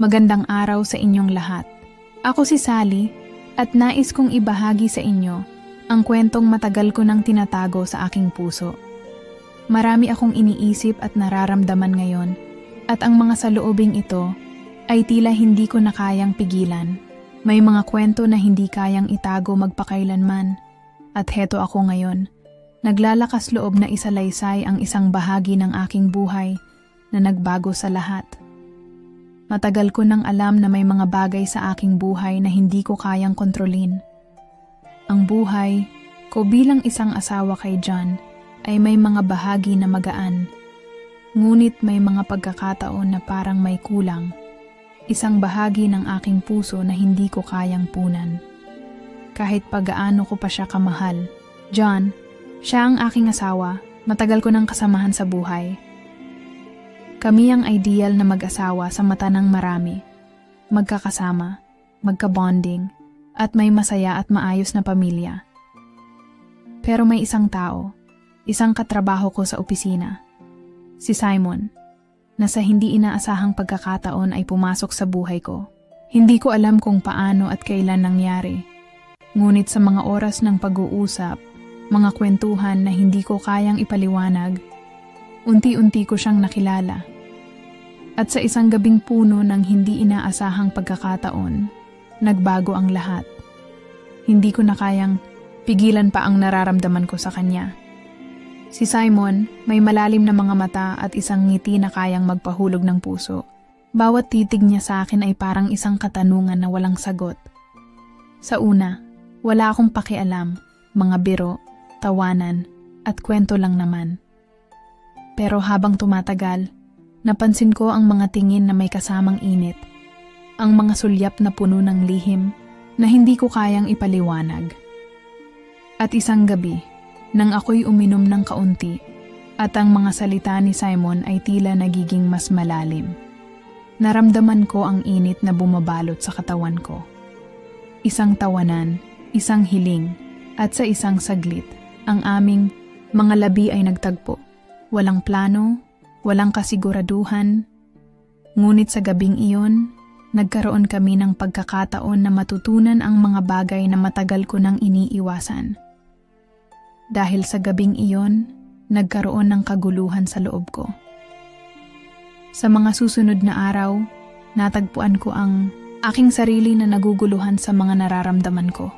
Magandang araw sa inyong lahat. Ako si Sally at nais kong ibahagi sa inyo ang kwentong matagal ko nang tinatago sa aking puso. Marami akong iniisip at nararamdaman ngayon at ang mga saloobing ito ay tila hindi ko na kayang pigilan. May mga kwento na hindi kayang itago magpakailanman at heto ako ngayon. Naglalakas loob na isalaysay ang isang bahagi ng aking buhay na nagbago sa lahat. Matagal ko nang alam na may mga bagay sa aking buhay na hindi ko kayang kontrolin. Ang buhay ko bilang isang asawa kay John ay may mga bahagi na magaan. Ngunit may mga pagkakataon na parang may kulang. Isang bahagi ng aking puso na hindi ko kayang punan. Kahit pagaano ko pa siya kamahal. John, siya ang aking asawa, matagal ko nang kasamahan sa buhay. Kami ang ideal na mag-asawa sa mata ng marami. Magkakasama, magka-bonding, at may masaya at maayos na pamilya. Pero may isang tao, isang katrabaho ko sa opisina, si Simon, na sa hindi inaasahang pagkakataon ay pumasok sa buhay ko. Hindi ko alam kung paano at kailan nangyari. Ngunit sa mga oras ng pag-uusap, mga kwentuhan na hindi ko kayang ipaliwanag, unti-unti ko siyang nakilala. At sa isang gabing puno ng hindi inaasahang pagkakataon, nagbago ang lahat. Hindi ko na kayang pigilan pa ang nararamdaman ko sa kanya. Si Simon, may malalim na mga mata at isang ngiti na kayang magpahulog ng puso. Bawat titig niya sa akin ay parang isang katanungan na walang sagot. Sa una, wala akong pakialam, mga biro, tawanan, at kwento lang naman. Pero habang tumatagal, napansin ko ang mga tingin na may kasamang init, ang mga sulyap na puno ng lihim na hindi ko kayang ipaliwanag. At isang gabi, nang ako'y uminom ng kaunti, at ang mga salita ni Simon ay tila nagiging mas malalim, naramdaman ko ang init na bumabalot sa katawan ko. Isang tawanan, isang hiling, at sa isang saglit, ang aming mga labi ay nagtagpo. Walang plano, walang kasiguraduhan. Ngunit sa gabing iyon, nagkaroon kami ng pagkakataon na matutunan ang mga bagay na matagal ko nang iniiwasan. Dahil sa gabing iyon, nagkaroon ng kaguluhan sa loob ko. Sa mga susunod na araw, natagpuan ko ang aking sarili na naguguluhan sa mga nararamdaman ko.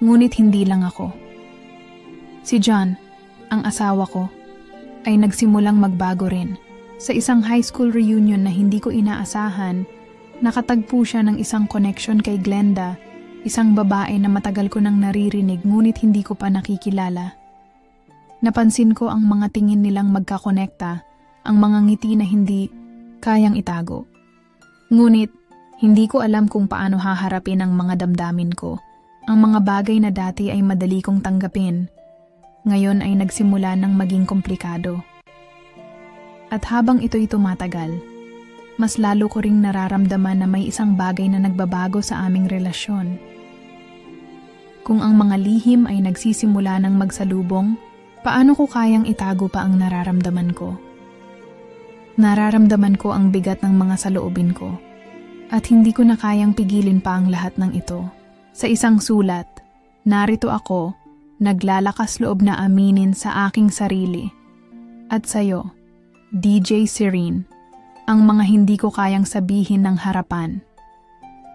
Ngunit hindi lang ako. Si John, ang asawa ko, ay nagsimulang magbago rin. Sa isang high school reunion na hindi ko inaasahan, nakatagpo siya ng isang connection kay Glenda, isang babae na matagal ko nang naririnig ngunit hindi ko pa nakikilala. Napansin ko ang mga tingin nilang magkakonekta, ang mga ngiti na hindi kayang itago. Ngunit, hindi ko alam kung paano haharapin ang mga damdamin ko. Ang mga bagay na dati ay madali kong tanggapin, ngayon ay nagsimula ng maging komplikado. At habang ito'y tumatagal, mas lalo ko ring nararamdaman na may isang bagay na nagbabago sa aming relasyon. Kung ang mga lihim ay nagsisimula ng magsalubong, paano ko kayang itago pa ang nararamdaman ko? Nararamdaman ko ang bigat ng mga saloobin ko, at hindi ko na kayang pigilin pa ang lahat ng ito. Sa isang sulat, narito ako, naglalakas loob na aminin sa aking sarili. At sa'yo, DJ Serene, ang mga hindi ko kayang sabihin ng harapan.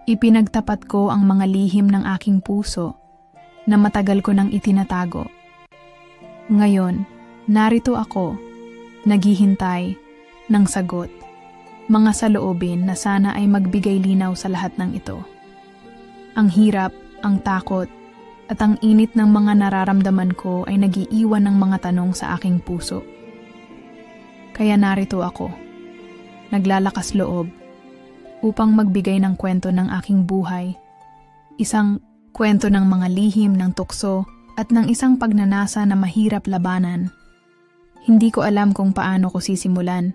Ipinagtapat ko ang mga lihim ng aking puso na matagal ko nang itinatago. Ngayon, narito ako, naghihintay ng sagot. Mga saloobin na sana ay magbigay linaw sa lahat ng ito. Ang hirap, ang takot, at ang init ng mga nararamdaman ko ay nagiiwan ng mga tanong sa aking puso. Kaya narito ako, naglalakas loob, upang magbigay ng kwento ng aking buhay. Isang kwento ng mga lihim ng tukso at ng isang pagnanasa na mahirap labanan. Hindi ko alam kung paano ko sisimulan.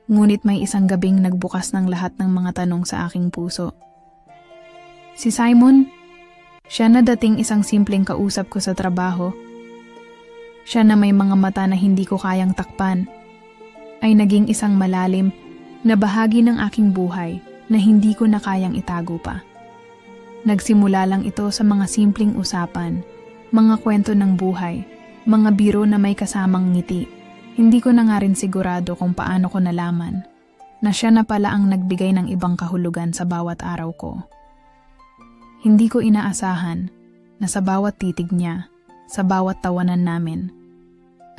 Ngunit may isang gabing nagbukas ng lahat ng mga tanong sa aking puso. Si Simon, siya na dating isang simpleng kausap ko sa trabaho. Siya na may mga mata na hindi ko kayang takpan, ay naging isang malalim na bahagi ng aking buhay na hindi ko na kayang itago pa. Nagsimula lang ito sa mga simpleng usapan, mga kwento ng buhay, mga biro na may kasamang ngiti. Hindi ko na nga rin sigurado kung paano ko nalaman na siya na pala ang nagbigay ng ibang kahulugan sa bawat araw ko. Hindi ko inaasahan na sa bawat titig niya, sa bawat tawanan namin,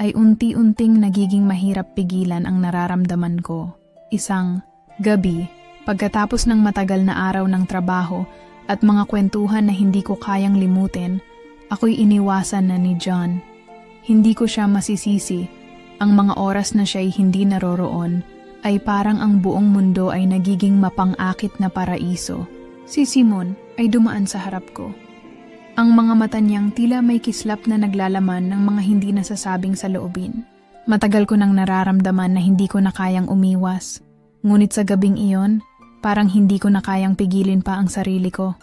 ay unti-unting nagiging mahirap pigilan ang nararamdaman ko. Isang gabi, pagkatapos ng matagal na araw ng trabaho at mga kwentuhan na hindi ko kayang limutin, ako'y iniwasan na ni John. Hindi ko siya masisisi. Ang mga oras na siya'y hindi naroroon ay parang ang buong mundo ay nagiging mapang-akit na paraiso. Si Simon ay dumaan sa harap ko. Ang mga mata niyang tila may kislap na naglalaman ng mga hindi nasasabing saloobin. Matagal ko nang nararamdaman na hindi ko na kayang umiwas. Ngunit sa gabing iyon, parang hindi ko na kayang pigilin pa ang sarili ko.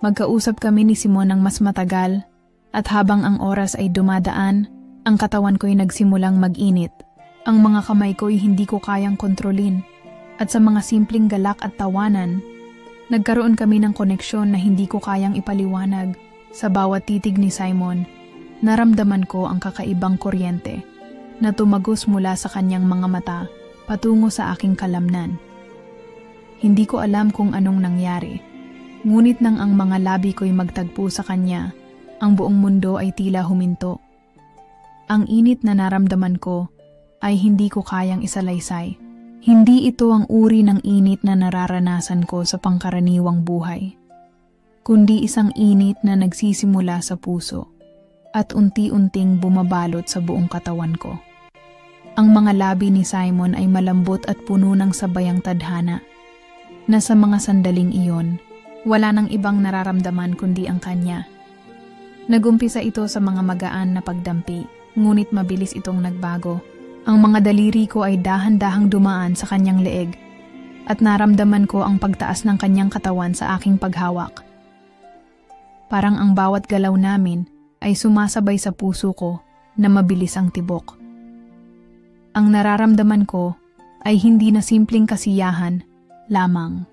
Magkausap kami ni Simon ng mas matagal at habang ang oras ay dumadaan, ang katawan ko'y nagsimulang mag-init. Ang mga kamay ko'y hindi ko kayang kontrolin. At sa mga simpleng galak at tawanan, nagkaroon kami ng koneksyon na hindi ko kayang ipaliwanag. Sa bawat titig ni Simon, naramdaman ko ang kakaibang kuryente na tumagos mula sa kanyang mga mata patungo sa aking kalamnan. Hindi ko alam kung anong nangyari. Ngunit nang ang mga labi ko'y magtagpo sa kanya, ang buong mundo ay tila huminto. Ang init na naramdaman ko ay hindi ko kayang isalaysay. Hindi ito ang uri ng init na nararanasan ko sa pangkaraniwang buhay, kundi isang init na nagsisimula sa puso at unti-unting bumabalot sa buong katawan ko. Ang mga labi ni Simon ay malambot at puno ng sabayang tadhana, na sa mga sandaling iyon, wala nang ibang nararamdaman kundi ang kanya. Nagumpisa ito sa mga magaan na pagdampi, ngunit mabilis itong nagbago. Ang mga daliri ko ay dahan-dahang dumaan sa kanyang leeg at naramdaman ko ang pagtaas ng kanyang katawan sa aking paghawak. Parang ang bawat galaw namin ay sumasabay sa puso ko na mabilis ang tibok. Ang nararamdaman ko ay hindi na simpleng kasiyahan lamang.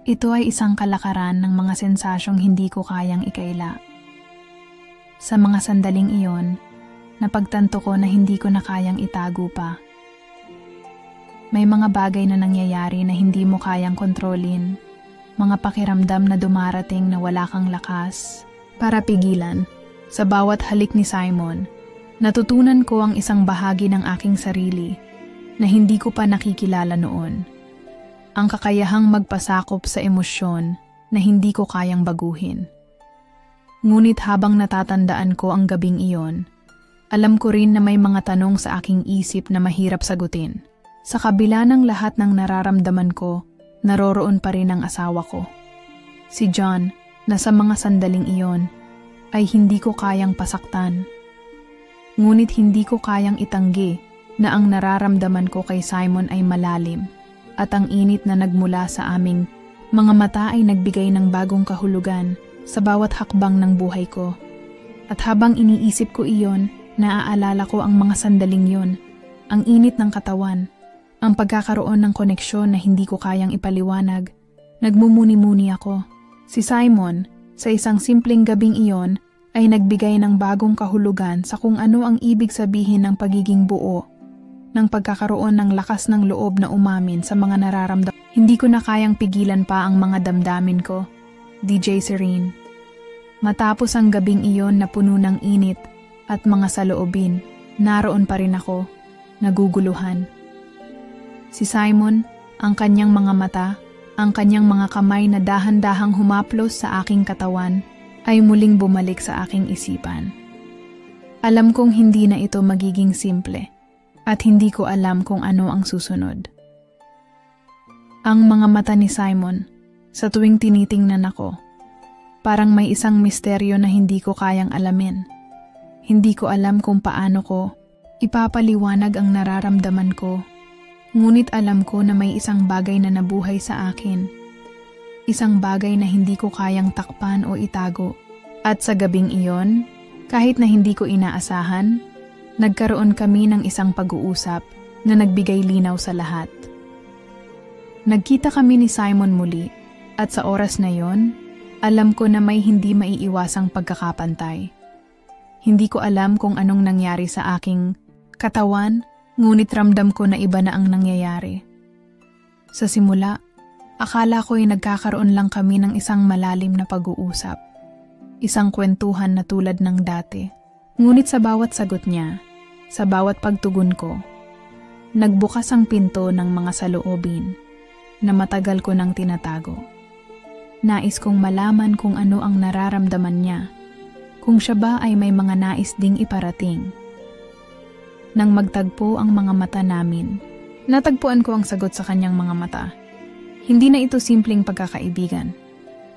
Ito ay isang kalakaran ng mga sensasyong hindi ko kayang ikaila. Sa mga sandaling iyon, napagtanto ko na hindi ko na kayang itago pa. May mga bagay na nangyayari na hindi mo kayang kontrolin, mga pakiramdam na dumarating na wala kang lakas para pigilan. Sa bawat halik ni Simon, natutunan ko ang isang bahagi ng aking sarili na hindi ko pa nakikilala noon. Ang kakayahang magpasakop sa emosyon na hindi ko kayang baguhin. Ngunit habang natatandaan ko ang gabing iyon, alam ko rin na may mga tanong sa aking isip na mahirap sagutin. Sa kabila ng lahat ng nararamdaman ko, naroroon pa rin ang asawa ko. Si John, na sa mga sandaling iyon, ay hindi ko kayang pasaktan. Ngunit hindi ko kayang itanggi na ang nararamdaman ko kay Simon ay malalim at ang init na nagmula sa aming mga mata ay nagbigay ng bagong kahulugan sa bawat hakbang ng buhay ko. At habang iniisip ko iyon, naaalala ko ang mga sandaling yun, ang init ng katawan, ang pagkakaroon ng koneksyon na hindi ko kayang ipaliwanag. Nagmumuni-muni ako. Si Simon, sa isang simpleng gabing iyon, ay nagbigay ng bagong kahulugan sa kung ano ang ibig sabihin ng pagiging buo, ng pagkakaroon ng lakas ng loob na umamin sa mga nararamdaman. Hindi ko na kayang pigilan pa ang mga damdamin ko. DJ Serene. Matapos ang gabing iyon na puno ng init at mga saloobin, naroon pa rin ako, naguguluhan. Si Simon, ang kanyang mga mata, ang kanyang mga kamay na dahan-dahang humaplos sa aking katawan, ay muling bumalik sa aking isipan. Alam kong hindi na ito magiging simple, at hindi ko alam kung ano ang susunod. Ang mga mata ni Simon, sa tuwing tinitingnan ako, parang may isang misteryo na hindi ko kayang alamin. Hindi ko alam kung paano ko ipapaliwanag ang nararamdaman ko. Ngunit alam ko na may isang bagay na nabuhay sa akin. Isang bagay na hindi ko kayang takpan o itago. At sa gabing iyon, kahit na hindi ko inaasahan, nagkaroon kami ng isang pag-uusap na nagbigay linaw sa lahat. Nagkita kami ni Simon muli at sa oras na yon, alam ko na may hindi maiiwasang pagkakapantay. Hindi ko alam kung anong nangyari sa aking katawan, ngunit ramdam ko na iba na ang nangyayari. Sa simula, akala ko'y nagkakaroon lang kami ng isang malalim na pag-uusap. Isang kwentuhan na tulad ng dati. Ngunit sa bawat sagot niya, sa bawat pagtugon ko, nagbukas ang pinto ng mga saloobin na matagal ko nang tinatago. Nais kong malaman kung ano ang nararamdaman niya, kung siya ba ay may mga nais ding iparating. Nang magtagpo ang mga mata namin, natagpuan ko ang sagot sa kanyang mga mata. Hindi na ito simpleng pagkakaibigan,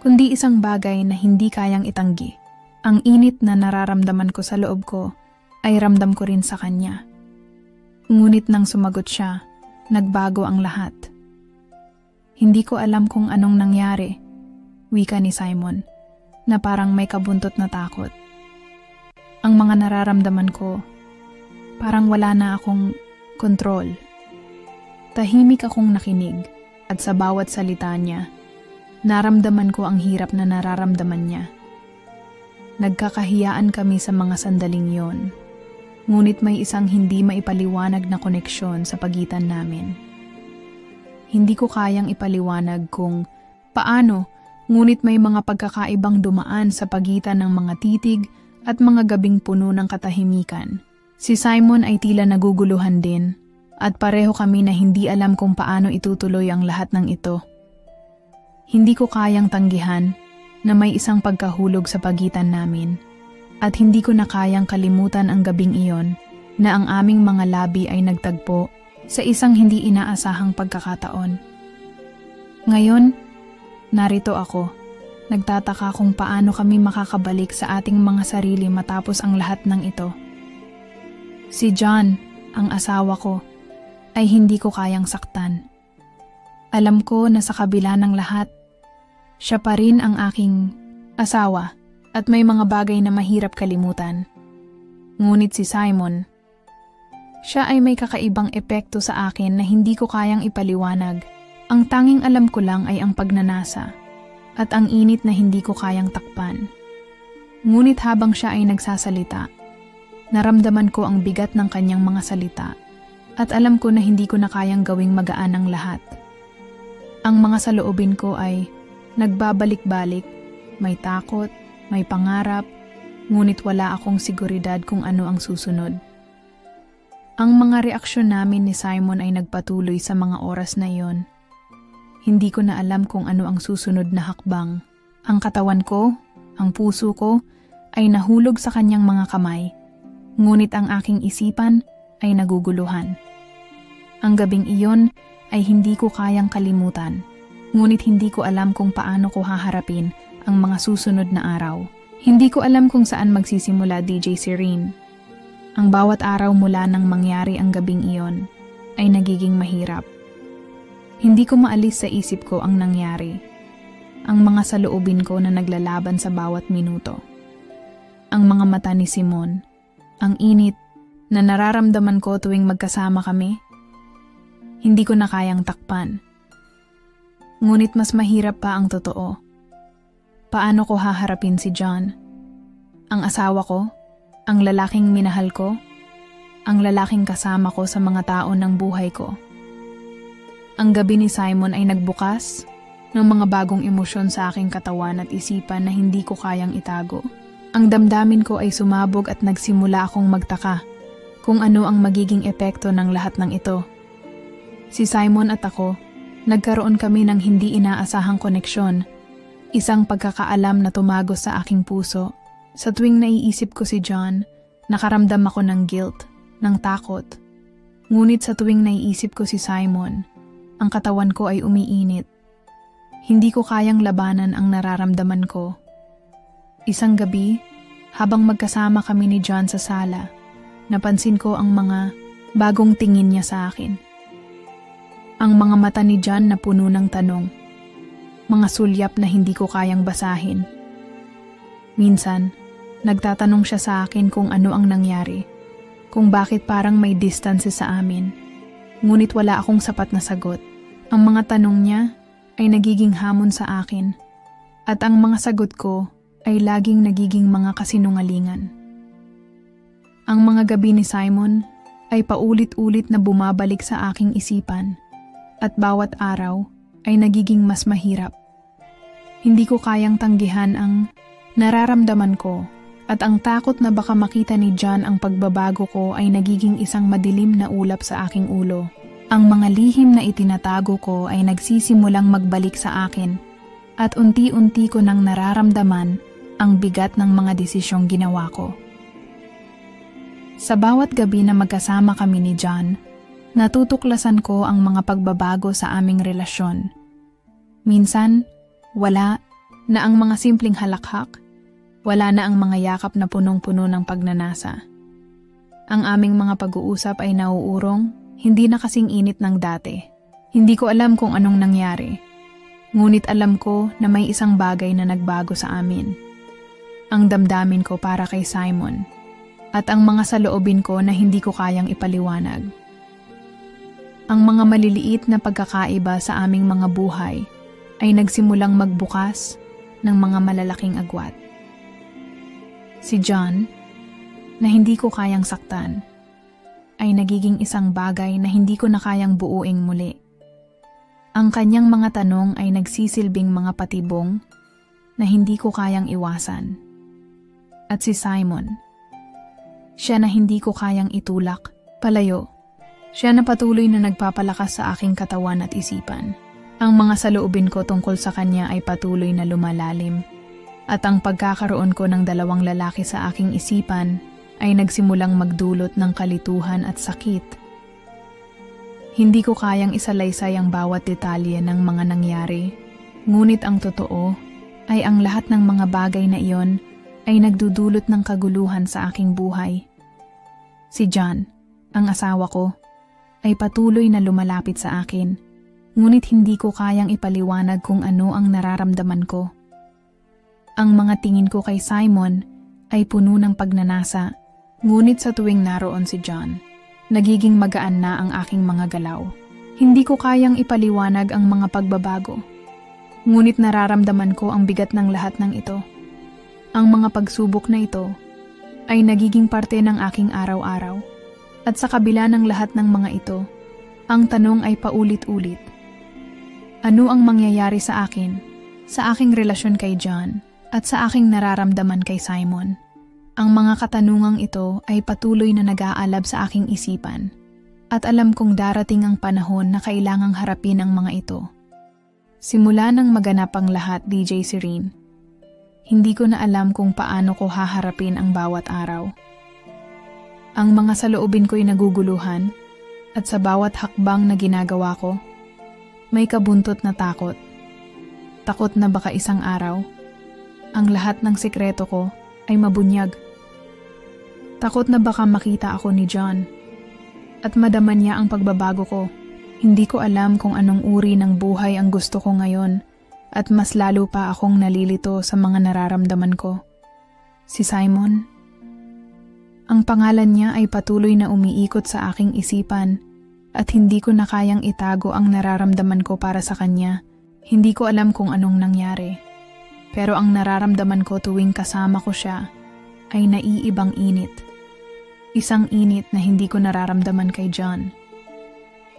kundi isang bagay na hindi kayang itanggi. Ang init na nararamdaman ko sa loob ko ay ramdam ko rin sa kanya. Ngunit nang sumagot siya, nagbago ang lahat. Hindi ko alam kung anong nangyari, wika ni Simon, na parang may kabuntot na takot. Ang mga nararamdaman ko, parang wala na akong kontrol. Tahimik akong nakinig at sa bawat salita niya, naramdaman ko ang hirap na nararamdaman niya. Nagkakahiyaan kami sa mga sandaling yon, ngunit may isang hindi maipaliwanag na koneksyon sa pagitan namin. Hindi ko kayang ipaliwanag kung paano, ngunit may mga pagkakaibang dumaan sa pagitan ng mga titig at mga gabing puno ng katahimikan. Si Simon ay tila naguguluhan din, at pareho kami na hindi alam kung paano itutuloy ang lahat ng ito. Hindi ko kayang tanggihan na may isang pagkahulog sa pagitan namin, at hindi ko na kayang kalimutan ang gabing iyon na ang aming mga labi ay nagtagpo sa isang hindi inaasahang pagkakataon. Ngayon, narito ako, nagtataka kung paano kami makakabalik sa ating mga sarili matapos ang lahat ng ito. Si John, ang asawa ko, ay hindi ko kayang saktan. Alam ko na sa kabila ng lahat, siya pa rin ang aking asawa at may mga bagay na mahirap kalimutan. Ngunit si Simon, siya ay may kakaibang epekto sa akin na hindi ko kayang ipaliwanag. Ang tanging alam ko lang ay ang pagnanasa at ang init na hindi ko kayang takpan. Ngunit habang siya ay nagsasalita, naramdaman ko ang bigat ng kanyang mga salita at alam ko na hindi ko na kayang gawing magaan ang lahat. Ang mga saloobin ko ay nagbabalik-balik, may takot, may pangarap, ngunit wala akong seguridad kung ano ang susunod. Ang mga reaksyon namin ni Simon ay nagpatuloy sa mga oras na iyon. Hindi ko na alam kung ano ang susunod na hakbang. Ang katawan ko, ang puso ko, ay nahulog sa kanyang mga kamay, ngunit ang aking isipan ay naguguluhan. Ang gabing iyon ay hindi ko kayang kalimutan, ngunit hindi ko alam kung paano ko haharapin ang mga susunod na araw. Hindi ko alam kung saan magsisimula, DJ Serene. Ang bawat araw mula nang mangyari ang gabing iyon ay nagiging mahirap. Hindi ko maalis sa isip ko ang nangyari, ang mga saloobin ko na naglalaban sa bawat minuto. Ang mga mata ni Simon, ang init na nararamdaman ko tuwing magkasama kami, hindi ko na kayang takpan. Ngunit mas mahirap pa ang totoo. Paano ko haharapin si John? Ang asawa ko? Ang lalaking minahal ko? Ang lalaking kasama ko sa mga taon ng buhay ko? Ang gabi ni Simon ay nagbukas ng mga bagong emosyon sa aking katawan at isipan na hindi ko kayang itago. Ang damdamin ko ay sumabog at nagsimula akong magtaka kung ano ang magiging epekto ng lahat ng ito. Si Simon at ako, nagkaroon kami ng hindi inaasahang koneksyon, isang pagkakaalam na tumagos sa aking puso. Sa tuwing naiisip ko si John, nakaramdam ako ng guilt, ng takot. Ngunit sa tuwing naiisip ko si Simon, ang katawan ko ay umiinit. Hindi ko kayang labanan ang nararamdaman ko. Isang gabi, habang magkasama kami ni John sa sala, napansin ko ang mga bagong tingin niya sa akin. Ang mga mata ni John na puno ng tanong, mga sulyap na hindi ko kayang basahin. Minsan, nagtatanong siya sa akin kung ano ang nangyari, kung bakit parang may distance sa amin. ngunit wala akong sapat na sagot. Ang mga tanong niya ay nagiging hamon sa akin, at ang mga sagot ko ay laging nagiging mga kasinungalingan. Ang mga gabi ni Simon ay paulit-ulit na bumabalik sa aking isipan, at bawat araw ay nagiging mas mahirap. Hindi ko kayang tanggihan ang nararamdaman ko, at ang takot na baka makita ni John ang pagbabago ko ay nagiging isang madilim na ulap sa aking ulo. Ang mga lihim na itinatago ko ay nagsisimulang magbalik sa akin, at unti-unti ko nang nararamdaman ang bigat ng mga desisyong ginawa ko. Sa bawat gabi na magkasama kami ni John, natutuklasan ko ang mga pagbabago sa aming relasyon. Minsan, wala na ang mga simpleng halakhak, wala na ang mga yakap na punong-puno ng pagnanasa. Ang aming mga pag-uusap ay nauurong, hindi na kasing init ng dati. Hindi ko alam kung anong nangyari, ngunit alam ko na may isang bagay na nagbago sa amin. Ang damdamin ko para kay Simon, at ang mga saloobin ko na hindi ko kayang ipaliwanag. Ang mga maliliit na pagkakaiba sa aming mga buhay ay nagsimulang magbukas ng mga malalaking agwat. Si John, na hindi ko kayang saktan, ay nagiging isang bagay na hindi ko na kayang buuing muli. Ang kanyang mga tanong ay nagsisilbing mga patibong na hindi ko kayang iwasan. At si Simon, siya na hindi ko kayang itulak, palayo. Siya na patuloy na nagpapalakas sa aking katawan at isipan. Ang mga saloobin ko tungkol sa kanya ay patuloy na lumalalim. At ang pagkakaroon ko ng dalawang lalaki sa aking isipan ay nagsimulang magdulot ng kalituhan at sakit. Hindi ko kayang isalaysay ang bawat detalye ng mga nangyari. Ngunit ang totoo ay ang lahat ng mga bagay na iyon ay nagdudulot ng kaguluhan sa aking buhay. Si John, ang asawa ko, ay patuloy na lumalapit sa akin, ngunit hindi ko kayang ipaliwanag kung ano ang nararamdaman ko. Ang mga tingin ko kay Simon ay puno ng pagnanasa, ngunit sa tuwing naroon si John, nagiging magaan na ang aking mga galaw. Hindi ko kayang ipaliwanag ang mga pagbabago, ngunit nararamdaman ko ang bigat ng lahat ng ito. Ang mga pagsubok na ito ay nagiging parte ng aking araw-araw. At sa kabila ng lahat ng mga ito, ang tanong ay paulit-ulit. Ano ang mangyayari sa akin, sa aking relasyon kay John, at sa aking nararamdaman kay Simon? Ang mga katanungang ito ay patuloy na nag-aalab sa aking isipan. At alam kong darating ang panahon na kailangang harapin ang mga ito. Simula nang maganap ang lahat, DJ Serene, hindi ko na alam kung paano ko haharapin ang bawat araw. Ang mga saloobin ko'y naguguluhan, at sa bawat hakbang na ginagawa ko, may kabuntot na takot. Takot na baka isang araw, ang lahat ng sikreto ko ay mabunyag. Takot na baka makita ako ni John, at madama niya ang pagbabago ko. Hindi ko alam kung anong uri ng buhay ang gusto ko ngayon, at mas lalo pa akong nalilito sa mga nararamdaman ko. Si Simon, ang pangalan niya ay patuloy na umiikot sa aking isipan at hindi ko na kayang itago ang nararamdaman ko para sa kanya. Hindi ko alam kung anong nangyari. Pero ang nararamdaman ko tuwing kasama ko siya ay naiibang init. Isang init na hindi ko nararamdaman kay John.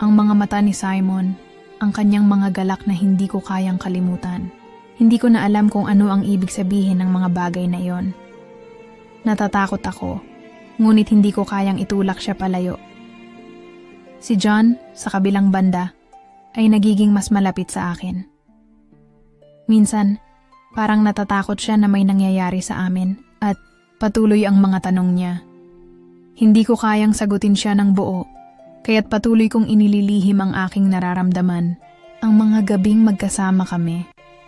Ang mga mata ni Simon, ang kanyang mga galak na hindi ko kayang kalimutan. Hindi ko na alam kung ano ang ibig sabihin ng mga bagay na iyon. Natatakot ako, ngunit hindi ko kayang itulak siya palayo. Si John, sa kabilang banda, ay nagiging mas malapit sa akin. Minsan, parang natatakot siya na may nangyayari sa amin at patuloy ang mga tanong niya. Hindi ko kayang sagutin siya ng buo, kaya't patuloy kong inililihim ang aking nararamdaman. Ang mga gabing magkasama kami,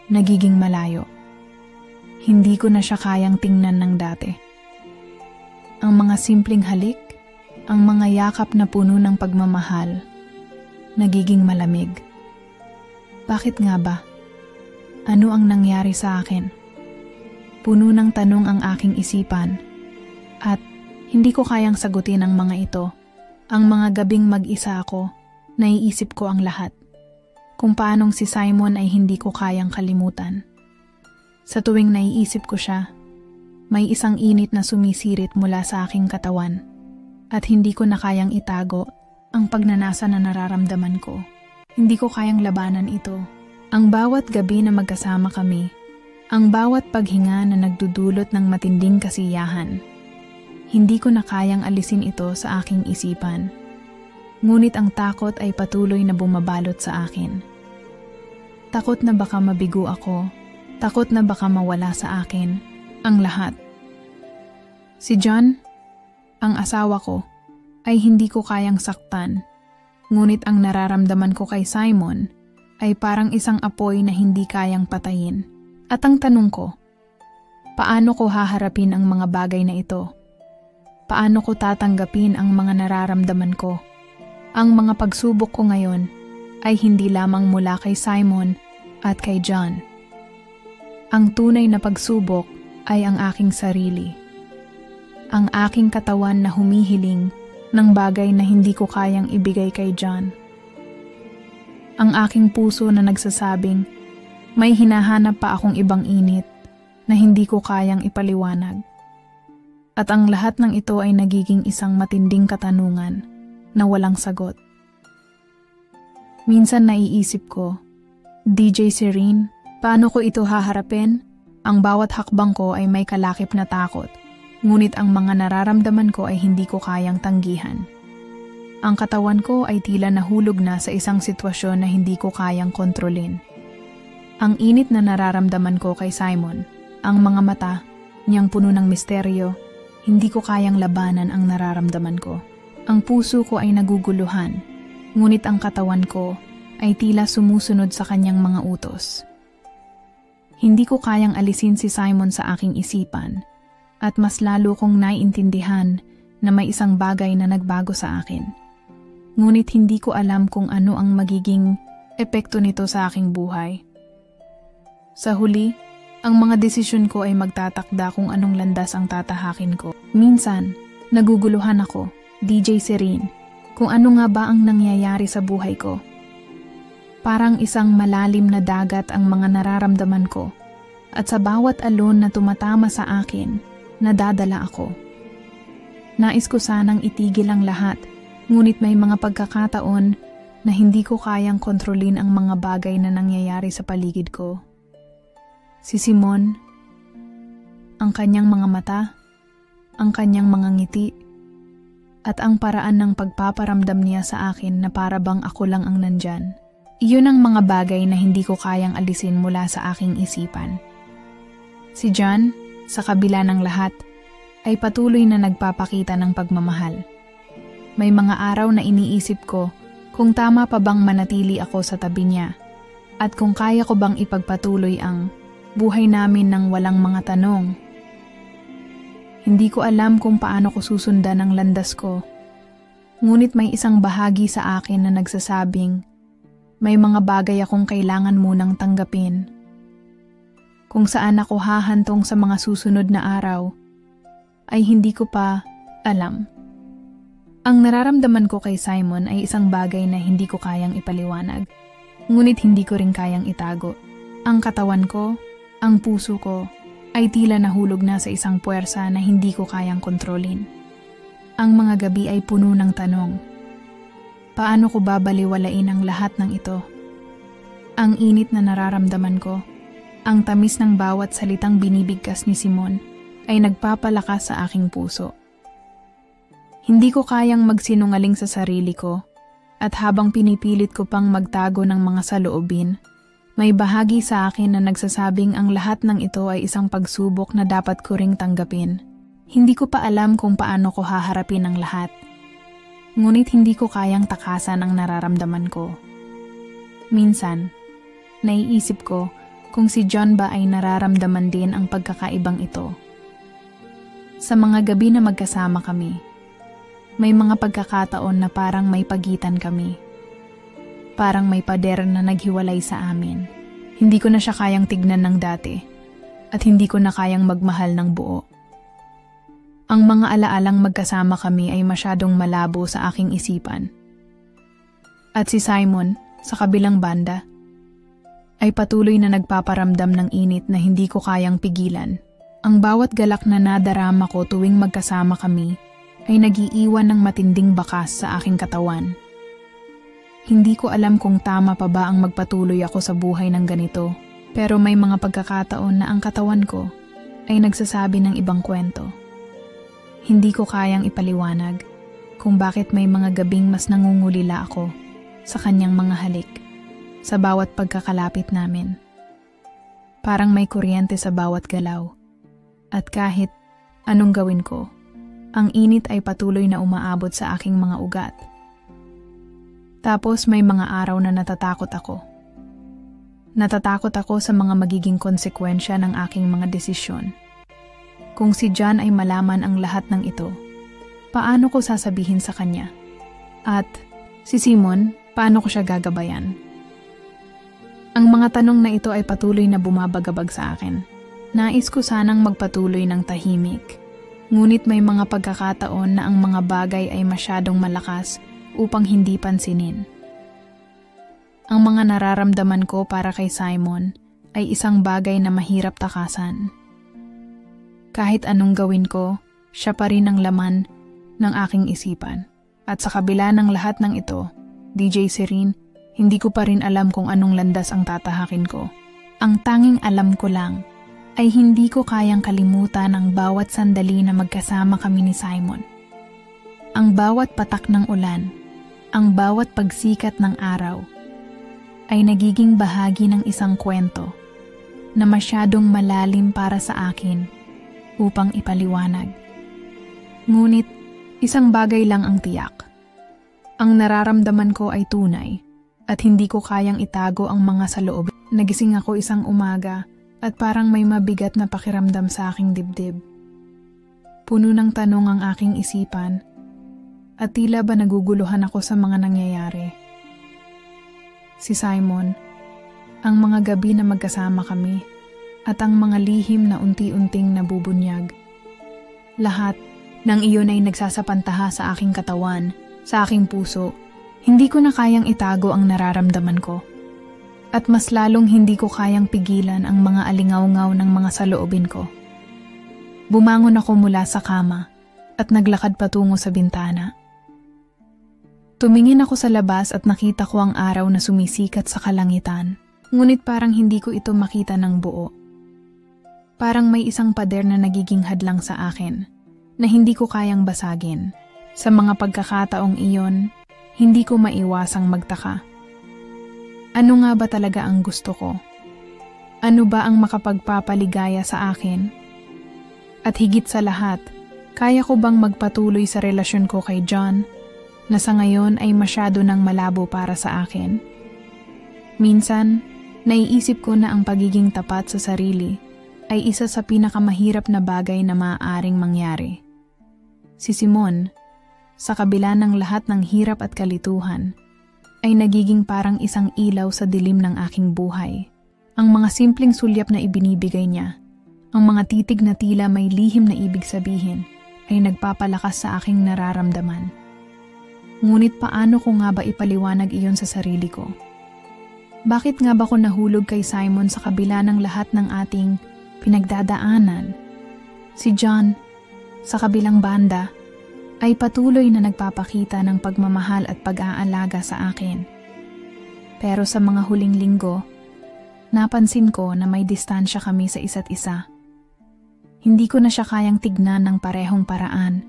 nagiging malayo. Hindi ko na siya kayang tingnan ng dati. Ang mga simpleng halik, ang mga yakap na puno ng pagmamahal, nagiging malamig. Bakit nga ba? Ano ang nangyari sa akin? Puno ng tanong ang aking isipan, at hindi ko kayang sagutin ang mga ito. Ang mga gabing mag-isa ako naiisip ko ang lahat. Kung paanong si Simon ay hindi ko kayang kalimutan. Sa tuwing naiisip ko siya, may isang init na sumisirit mula sa aking katawan at hindi ko na kayang itago ang pagnanasa na nararamdaman ko. Hindi ko kayang labanan ito. Ang bawat gabi na magkasama kami, ang bawat paghinga na nagdudulot ng matinding kasiyahan, hindi ko na kayang alisin ito sa aking isipan. Ngunit ang takot ay patuloy na bumabalot sa akin. Takot na baka mabigo ako, takot na baka mawala sa akin ang lahat. Si John, ang asawa ko, ay hindi ko kayang saktan. Ngunit ang nararamdaman ko kay Simon ay parang isang apoy na hindi kayang patayin. At ang tanong ko, paano ko haharapin ang mga bagay na ito? Paano ko tatanggapin ang mga nararamdaman ko? Ang mga pagsubok ko ngayon ay hindi lamang mula kay Simon at kay John. Ang tunay na pagsubok ay ang aking sarili. Ang aking katawan na humihiling ng bagay na hindi ko kayang ibigay kay John. Ang aking puso na nagsasabing, may hinahanap pa akong ibang init na hindi ko kayang ipaliwanag. At ang lahat ng ito ay nagiging isang matinding katanungan na walang sagot. Minsan naiisip ko, DJ Serene, paano ko ito haharapin? Ang bawat hakbang ko ay may kalakip na takot, ngunit ang mga nararamdaman ko ay hindi ko kayang tanggihan. Ang katawan ko ay tila nahulog na sa isang sitwasyon na hindi ko kayang kontrolin. Ang init na nararamdaman ko kay Simon, ang mga mata, niyang puno ng misteryo, hindi ko kayang labanan ang nararamdaman ko. Ang puso ko ay naguguluhan, ngunit ang katawan ko ay tila sumusunod sa kanyang mga utos. Hindi ko kayang alisin si Simon sa aking isipan, at mas lalo kong naiintindihan na may isang bagay na nagbago sa akin. Ngunit hindi ko alam kung ano ang magiging epekto nito sa aking buhay. Sa huli, ang mga desisyon ko ay magtatakda kung anong landas ang tatahakin ko. Minsan, naguguluhan ako, DJ Serene, kung ano nga ba ang nangyayari sa buhay ko. Parang isang malalim na dagat ang mga nararamdaman ko, at sa bawat alon na tumatama sa akin, nadadala ako. Nais ko sanang itigil ang lahat, ngunit may mga pagkakataon na hindi ko kayang kontrolin ang mga bagay na nangyayari sa paligid ko. Si Simon, ang kanyang mga mata, ang kanyang mga ngiti, at ang paraan ng pagpaparamdam niya sa akin na para bang ako lang ang nandyan. Iyon ang mga bagay na hindi ko kayang alisin mula sa aking isipan. Si John, sa kabila ng lahat, ay patuloy na nagpapakita ng pagmamahal. May mga araw na iniisip ko kung tama pa bang manatili ako sa tabi niya at kung kaya ko bang ipagpatuloy ang buhay namin ng walang mga tanong. Hindi ko alam kung paano ko susundan ang landas ko. Ngunit may isang bahagi sa akin na nagsasabing may mga bagay akong kailangan munang tanggapin. Kung saan ako hahantong sa mga susunod na araw ay hindi ko pa alam. Ang nararamdaman ko kay Simon ay isang bagay na hindi ko kayang ipaliwanag, ngunit hindi ko rin kayang itago. Ang katawan ko, ang puso ko, ay tila nahulog na sa isang puwersa na hindi ko kayang kontrolin. Ang mga gabi ay puno ng tanong. Paano ko babaliwalain ang lahat ng ito? Ang init na nararamdaman ko, ang tamis ng bawat salitang binibigkas ni Simon, ay nagpapalakas sa aking puso. Hindi ko kayang magsinungaling sa sarili ko, at habang pinipilit ko pang magtago ng mga saloobin, may bahagi sa akin na nagsasabing ang lahat ng ito ay isang pagsubok na dapat ko ring tanggapin. Hindi ko pa alam kung paano ko haharapin ang lahat. Ngunit hindi ko kayang takasan ang nararamdaman ko. Minsan, naiisip ko kung si John ba ay nararamdaman din ang pagkakaibang ito. Sa mga gabi na magkasama kami, may mga pagkakataon na parang may pagitan kami. Parang may pader na naghiwalay sa amin. Hindi ko na siya kayang tignan ng dati at hindi ko na kayang magmahal ng buo. Ang mga alaalang magkasama kami ay masyadong malabo sa aking isipan. At si Simon, sa kabilang banda, ay patuloy na nagpaparamdam ng init na hindi ko kayang pigilan. Ang bawat galak na nadarama ko tuwing magkasama kami ay nagiiwan ng matinding bakas sa aking katawan. Hindi ko alam kung tama pa ba ang magpatuloy ako sa buhay ng ganito, pero may mga pagkakataon na ang katawan ko ay nagsasabi ng ibang kwento. Hindi ko kayang ipaliwanag kung bakit may mga gabing mas nangungulila ako sa kanyang mga halik sa bawat pagkakalapit namin. Parang may kuryente sa bawat galaw. At kahit anong gawin ko, ang init ay patuloy na umaabot sa aking mga ugat. Tapos may mga araw na natatakot ako. Natatakot ako sa mga magiging konsekwensya ng aking mga desisyon. Kung si John ay malaman ang lahat ng ito, paano ko sasabihin sa kanya? At si Simon, paano ko siya gagabayan? Ang mga tanong na ito ay patuloy na bumabagabag sa akin. Nais ko sanang magpatuloy ng tahimik. Ngunit may mga pagkakataon na ang mga bagay ay masyadong malakas upang hindi pansinin. Ang mga nararamdaman ko para kay Simon ay isang bagay na mahirap takasan. Kahit anong gawin ko, siya pa rin ang laman ng aking isipan. At sa kabila ng lahat ng ito, DJ Serene, hindi ko pa rin alam kung anong landas ang tatahakin ko. Ang tanging alam ko lang ay hindi ko kayang kalimutan ang bawat sandali na magkasama kami ni Simon. Ang bawat patak ng ulan, ang bawat pagsikat ng araw, ay nagiging bahagi ng isang kwento na masyadong malalim para sa akin upang ipaliwanag. Ngunit isang bagay lang ang tiyak. Ang nararamdaman ko ay tunay at hindi ko kayang itago ang mga saloob. Nagising ako isang umaga at parang may mabigat na pakiramdam sa aking dibdib. Puno ng tanong ang aking isipan at tila ba naguguluhan ako sa mga nangyayari. Si Simon, ang mga gabi na magkasama kami at ang mga lihim na unti-unting nabubunyag. Lahat ng iyon ay nagsasapantaha sa aking katawan, sa aking puso. Hindi ko na kayang itago ang nararamdaman ko. At mas lalong hindi ko kayang pigilan ang mga alingaw-ngaw ng mga saloobin ko. Bumangon ako mula sa kama at naglakad patungo sa bintana. Tumingin ako sa labas at nakita ko ang araw na sumisikat sa kalangitan, ngunit parang hindi ko ito makita ng buo. Parang may isang pader na nagiging hadlang sa akin, na hindi ko kayang basagin. Sa mga pagkakataong iyon, hindi ko maiwasang magtaka. Ano nga ba talaga ang gusto ko? Ano ba ang makapagpapaligaya sa akin? At higit sa lahat, kaya ko bang magpatuloy sa relasyon ko kay John na sa ngayon ay masyado nang malabo para sa akin? Minsan, naiisip ko na ang pagiging tapat sa sarili ay isa sa pinakamahirap na bagay na maaaring mangyari. Si Simon, sa kabila ng lahat ng hirap at kalituhan, ay nagiging parang isang ilaw sa dilim ng aking buhay. Ang mga simpleng sulyap na ibinibigay niya, ang mga titig na tila may lihim na ibig sabihin, ay nagpapalakas sa aking nararamdaman. Ngunit paano ko nga ba ipaliwanag iyon sa sarili ko? Bakit nga ba ko nahulog kay Simon sa kabila ng lahat ng ating pinagdadaanan? Si John, sa kabilang banda, ay patuloy na nagpapakita ng pagmamahal at pag-aalaga sa akin. Pero sa mga huling linggo, napansin ko na may distansya kami sa isa't isa. Hindi ko na siya kayang tignan ng parehong paraan.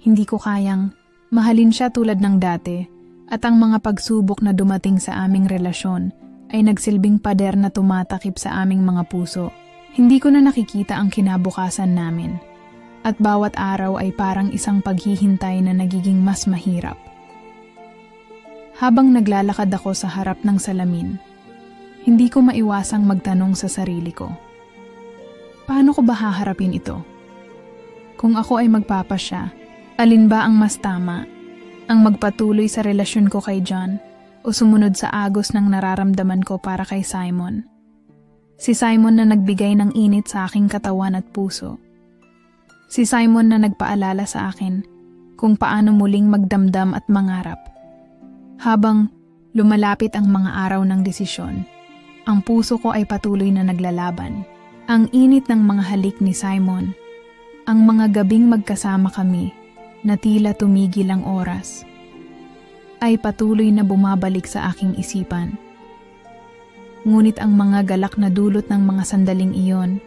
Hindi ko kayang mahalin siya tulad ng dati at ang mga pagsubok na dumating sa aming relasyon ay nagsilbing pader na tumatakip sa aming mga puso. Hindi ko na nakikita ang kinabukasan namin. At bawat araw ay parang isang paghihintay na nagiging mas mahirap. Habang naglalakad ako sa harap ng salamin, hindi ko maiwasang magtanong sa sarili ko. Paano ko ba haharapin ito? Kung ako ay magpapasya, alin ba ang mas tama? Ang magpatuloy sa relasyon ko kay John o sumunod sa agos ng nararamdaman ko para kay Simon? Si Simon na nagbigay ng init sa aking katawan at puso. Si Simon na nagpaalala sa akin kung paano muling magdamdam at mangarap. Habang lumalapit ang mga araw ng desisyon, ang puso ko ay patuloy na naglalaban. Ang init ng mga halik ni Simon, ang mga gabing magkasama kami na tila tumigil ang oras, ay patuloy na bumabalik sa aking isipan. Ngunit ang mga galak na dulot ng mga sandaling iyon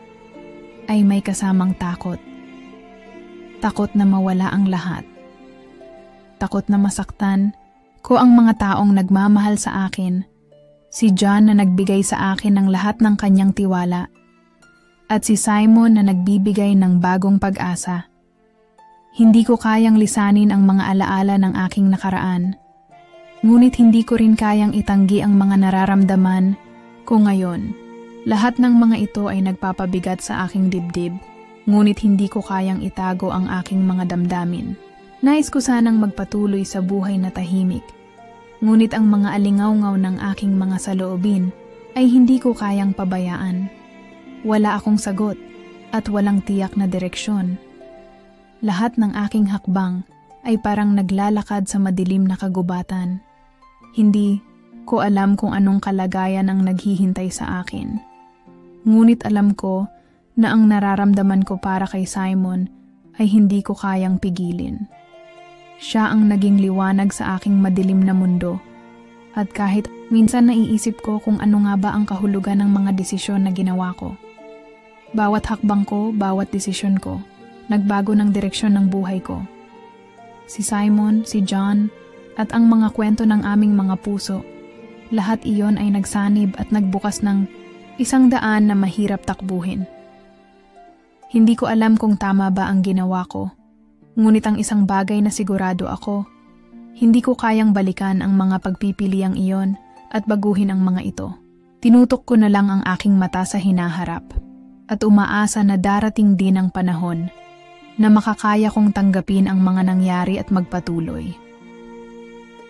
ay may kasamang takot. Takot na mawala ang lahat. Takot na masaktan ko ang mga taong nagmamahal sa akin, si John na nagbigay sa akin ng lahat ng kanyang tiwala, at si Simon na nagbibigay ng bagong pag-asa. Hindi ko kayang lisanin ang mga alaala ng aking nakaraan, ngunit hindi ko rin kayang itanggi ang mga nararamdaman ko ngayon. Lahat ng mga ito ay nagpapabigat sa aking dibdib, ngunit hindi ko kayang itago ang aking mga damdamin. Nais ko sanang magpatuloy sa buhay na tahimik, ngunit ang mga alingawngaw ng aking mga saloobin ay hindi ko kayang pabayaan. Wala akong sagot at walang tiyak na direksyon. Lahat ng aking hakbang ay parang naglalakad sa madilim na kagubatan. Hindi ko alam kung anong kalagayan ang naghihintay sa akin. Ngunit alam ko na ang nararamdaman ko para kay Simon ay hindi ko kayang pigilin. Siya ang naging liwanag sa aking madilim na mundo. At kahit minsan naiisip ko kung ano nga ba ang kahulugan ng mga desisyon na ginawa ko. Bawat hakbang ko, bawat desisyon ko, nagbago ng direksyon ng buhay ko. Si Simon, si John, at ang mga kwento ng aming mga puso, lahat iyon ay nagsanib at nagbukas ng isang daan na mahirap takbuhin. Hindi ko alam kung tama ba ang ginawa ko, ngunit ang isang bagay na sigurado ako, hindi ko kayang balikan ang mga pagpipiliang iyon at baguhin ang mga ito. Tinutok ko na lang ang aking mata sa hinaharap at umaasa na darating din ang panahon na makakaya kong tanggapin ang mga nangyari at magpatuloy.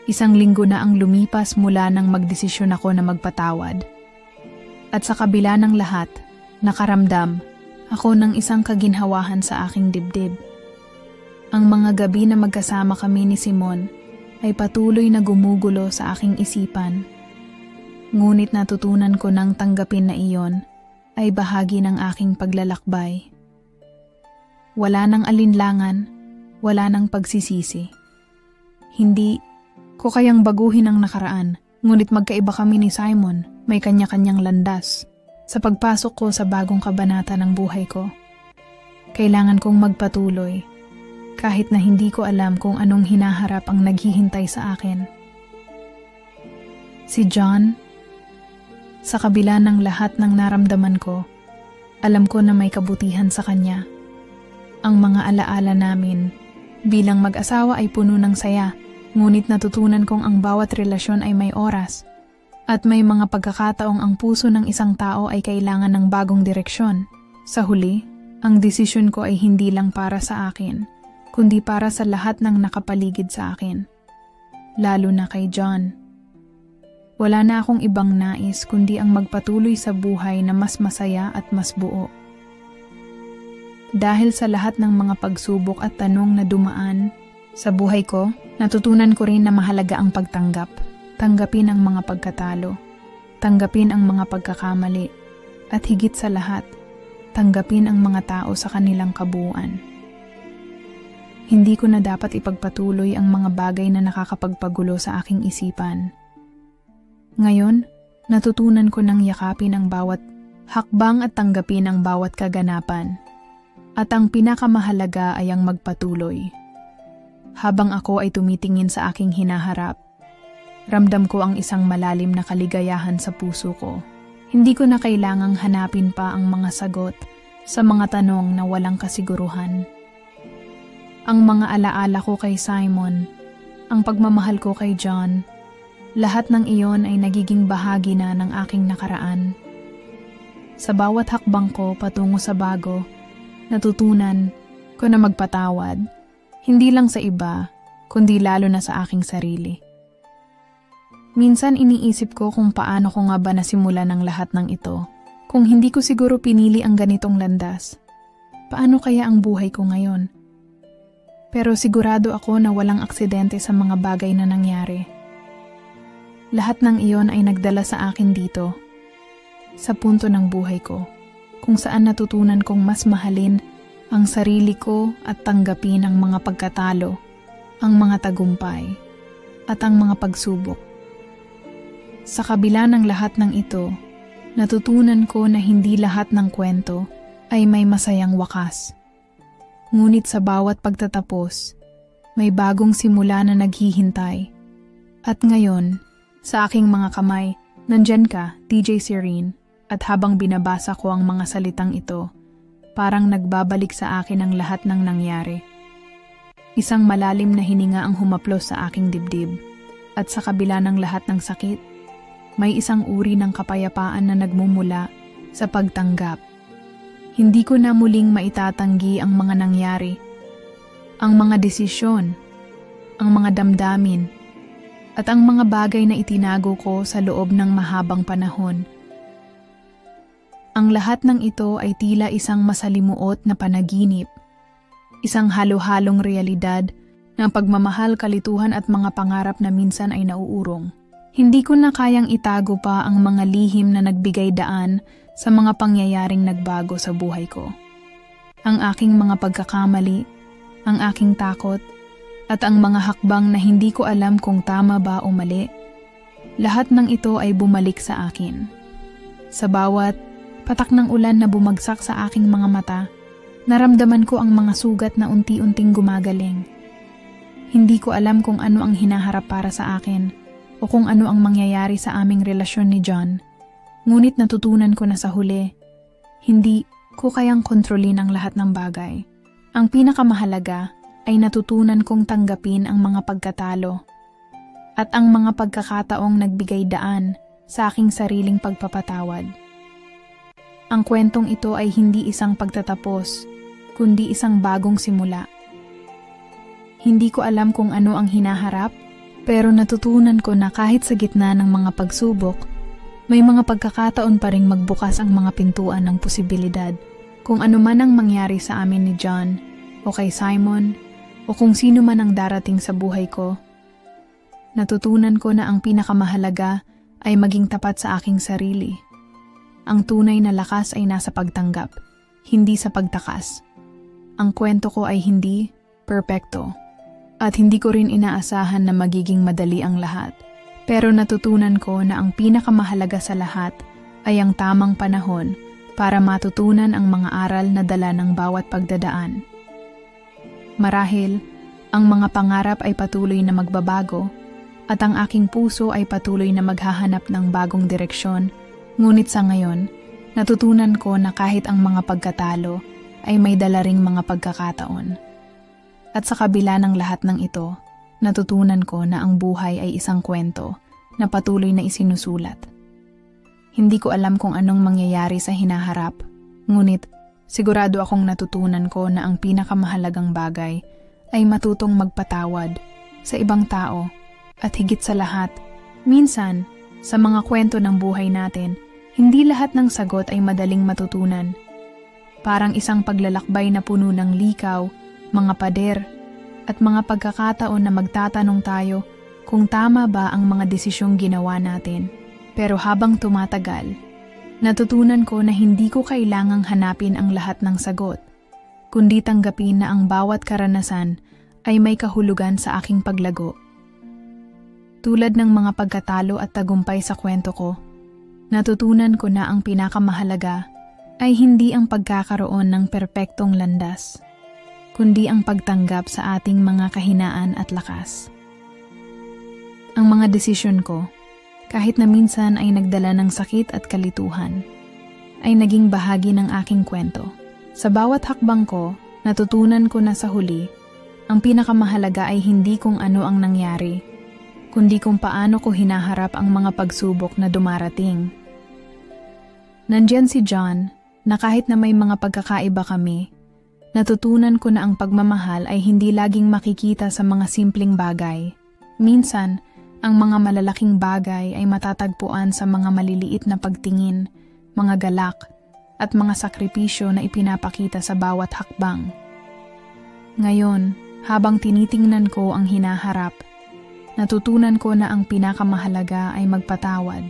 Isang linggo na ang lumipas mula nang magdesisyon ako na magpatawad. At sa kabila ng lahat, nakaramdam ako ng isang kaginhawahan sa aking dibdib. Ang mga gabi na magkasama kami ni Simon ay patuloy na gumugulo sa aking isipan. Ngunit natutunan ko nang tanggapin na iyon ay bahagi ng aking paglalakbay. Wala nang alinlangan, wala nang pagsisisi. Hindi ko kayang baguhin ang nakaraan, ngunit magkaiba kami ni Simon, may kanya-kanyang landas. Sa pagpasok ko sa bagong kabanata ng buhay ko, kailangan kong magpatuloy, kahit na hindi ko alam kung anong hinaharap ang naghihintay sa akin. Si John, sa kabila ng lahat ng naramdaman ko, alam ko na may kabutihan sa kanya. Ang mga alaala namin bilang mag-asawa ay puno ng saya, ngunit natutunan kong ang bawat relasyon ay may oras. At may mga pagkakataong ang puso ng isang tao ay kailangan ng bagong direksyon. Sa huli, ang desisyon ko ay hindi lang para sa akin, kundi para sa lahat ng nakapaligid sa akin. Lalo na kay John. Wala na akong ibang nais kundi ang magpatuloy sa buhay na mas masaya at mas buo. Dahil sa lahat ng mga pagsubok at tanong na dumaan sa buhay ko, natutunan ko rin na mahalaga ang pagtanggap. Tanggapin ang mga pagkatalo, tanggapin ang mga pagkakamali, at higit sa lahat, tanggapin ang mga tao sa kanilang kabuuan. Hindi ko na dapat ipagpatuloy ang mga bagay na nakakapagpagulo sa aking isipan. Ngayon, natutunan ko nang yakapin ang bawat hakbang at tanggapin ang bawat kaganapan. At ang pinakamahalaga ay ang magpatuloy. Habang ako ay tumitingin sa aking hinaharap, ramdam ko ang isang malalim na kaligayahan sa puso ko. Hindi ko na kailangang hanapin pa ang mga sagot sa mga tanong na walang kasiguruhan. Ang mga alaala ko kay Simon, ang pagmamahal ko kay John, lahat ng iyon ay nagiging bahagi na ng aking nakaraan. Sa bawat hakbang ko patungo sa bago, natutunan ko na magpatawad, hindi lang sa iba, kundi lalo na sa aking sarili. Minsan iniisip ko kung paano ko nga ba nasimulan ang lahat ng ito. Kung hindi ko siguro pinili ang ganitong landas, paano kaya ang buhay ko ngayon? Pero sigurado ako na walang aksidente sa mga bagay na nangyari. Lahat ng iyon ay nagdala sa akin dito, sa punto ng buhay ko, kung saan natutunan kong mas mahalin ang sarili ko at tanggapin ang mga pagkatalo, ang mga tagumpay, at ang mga pagsubok. Sa kabila ng lahat ng ito, natutunan ko na hindi lahat ng kwento ay may masayang wakas. Ngunit sa bawat pagtatapos, may bagong simula na naghihintay. At ngayon, sa aking mga kamay, nandyan ka, DJ Serene, at habang binabasa ko ang mga salitang ito, parang nagbabalik sa akin ang lahat ng nangyari. Isang malalim na hininga ang humaplos sa aking dibdib, at sa kabila ng lahat ng sakit, may isang uri ng kapayapaan na nagmumula sa pagtanggap. Hindi ko na muling maitatanggi ang mga nangyari, ang mga desisyon, ang mga damdamin, at ang mga bagay na itinago ko sa loob ng mahabang panahon. Ang lahat ng ito ay tila isang masalimuot na panaginip, isang halo-halong realidad ng pagmamahal, kalituhan at mga pangarap na minsan ay nauurong. Hindi ko na kayang itago pa ang mga lihim na nagbigay daan sa mga pangyayaring nagbago sa buhay ko. Ang aking mga pagkakamali, ang aking takot, at ang mga hakbang na hindi ko alam kung tama ba o mali, lahat ng ito ay bumalik sa akin. Sa bawat patak ng ulan na bumagsak sa aking mga mata, naramdaman ko ang mga sugat na unti-unting gumagaling. Hindi ko alam kung ano ang hinaharap para sa akin o kung ano ang mangyayari sa aming relasyon ni John. Ngunit natutunan ko na sa huli, hindi ko kayang kontrolin ang lahat ng bagay. Ang pinakamahalaga ay natutunan kong tanggapin ang mga pagkatalo at ang mga pagkakataong nagbigay daan sa aking sariling pagpapatawad. Ang kwentong ito ay hindi isang pagtatapos, kundi isang bagong simula. Hindi ko alam kung ano ang hinaharap, pero natutunan ko na kahit sa gitna ng mga pagsubok, may mga pagkakataon pa ring magbukas ang mga pintuan ng posibilidad. Kung ano man ang mangyari sa amin ni John, o kay Simon, o kung sino man ang darating sa buhay ko, natutunan ko na ang pinakamahalaga ay maging tapat sa aking sarili. Ang tunay na lakas ay nasa pagtanggap, hindi sa pagtakas. Ang kwento ko ay hindi perpekto, at hindi ko rin inaasahan na magiging madali ang lahat. Pero natutunan ko na ang pinakamahalaga sa lahat ay ang tamang panahon para matutunan ang mga aral na dala ng bawat pagdadaan. Marahil, ang mga pangarap ay patuloy na magbabago, at ang aking puso ay patuloy na maghahanap ng bagong direksyon. Ngunit sa ngayon, natutunan ko na kahit ang mga pagkatalo ay may dala ring mga pagkakataon. At sa kabila ng lahat ng ito, natutunan ko na ang buhay ay isang kwento na patuloy na isinusulat. Hindi ko alam kung anong mangyayari sa hinaharap, ngunit sigurado akong natutunan ko na ang pinakamahalagang bagay ay matutong magpatawad sa ibang tao at higit sa lahat, minsan, sa mga kwento ng buhay natin, hindi lahat ng sagot ay madaling matutunan. Parang isang paglalakbay na puno ng likaw, mga pader, at mga pagkakataon na magtatanong tayo kung tama ba ang mga desisyong ginawa natin. Pero habang tumatagal, natutunan ko na hindi ko kailangang hanapin ang lahat ng sagot, kundi tanggapin na ang bawat karanasan ay may kahulugan sa aking paglago. Tulad ng mga pagkatalo at tagumpay sa kwento ko, natutunan ko na ang pinakamahalaga ay hindi ang pagkakaroon ng perpektong landas, kundi ang pagtanggap sa ating mga kahinaan at lakas. Ang mga desisyon ko, kahit na minsan ay nagdala ng sakit at kalituhan, ay naging bahagi ng aking kwento. Sa bawat hakbang ko, natutunan ko na sa huli, ang pinakamahalaga ay hindi kung ano ang nangyari, kundi kung paano ko hinaharap ang mga pagsubok na dumarating. Nandiyan si John, na kahit na may mga pagkakaiba kami, natutunan ko na ang pagmamahal ay hindi laging makikita sa mga simpleng bagay. Minsan, ang mga malalaking bagay ay matatagpuan sa mga maliliit na pagtingin, mga galak, at mga sakripisyo na ipinapakita sa bawat hakbang. Ngayon, habang tinitingnan ko ang hinaharap, Natutunan ko na ang pinakamahalaga ay magpatawad,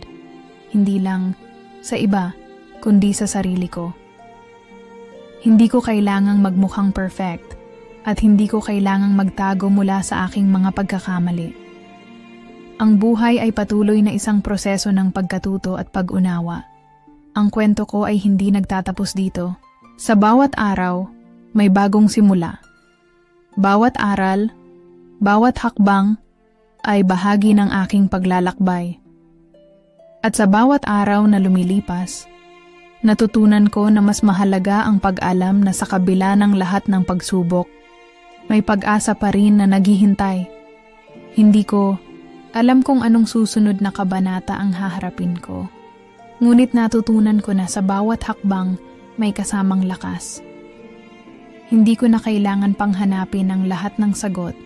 hindi lang sa iba, kundi sa sarili ko. Hindi ko kailangang magmukhang perfect at hindi ko kailangang magtago mula sa aking mga pagkakamali. Ang buhay ay patuloy na isang proseso ng pagkatuto at pag-unawa. Ang kwento ko ay hindi nagtatapos dito. Sa bawat araw, may bagong simula. Bawat aral, bawat hakbang, ay bahagi ng aking paglalakbay. At sa bawat araw na lumilipas, natutunan ko na mas mahalaga ang pag-alam na sa kabila ng lahat ng pagsubok, may pag-asa pa rin na naghihintay. Hindi ko alam kung anong susunod na kabanata ang haharapin ko. Ngunit natutunan ko na sa bawat hakbang may kasamang lakas. Hindi ko na kailangan panghanapin ang lahat ng sagot.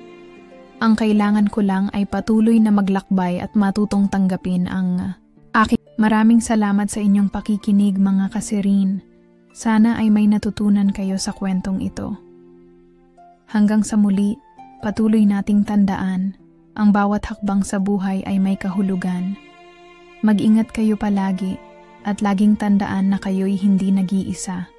Ang kailangan ko lang ay patuloy na maglakbay at matutong tanggapin ang aking. Maraming salamat sa inyong pakikinig mga kasirin. Sana ay may natutunan kayo sa kwentong ito. Hanggang sa muli, patuloy nating tandaan, ang bawat hakbang sa buhay ay may kahulugan. Mag-ingat kayo palagi at laging tandaan na kayo'y hindi nag-iisa.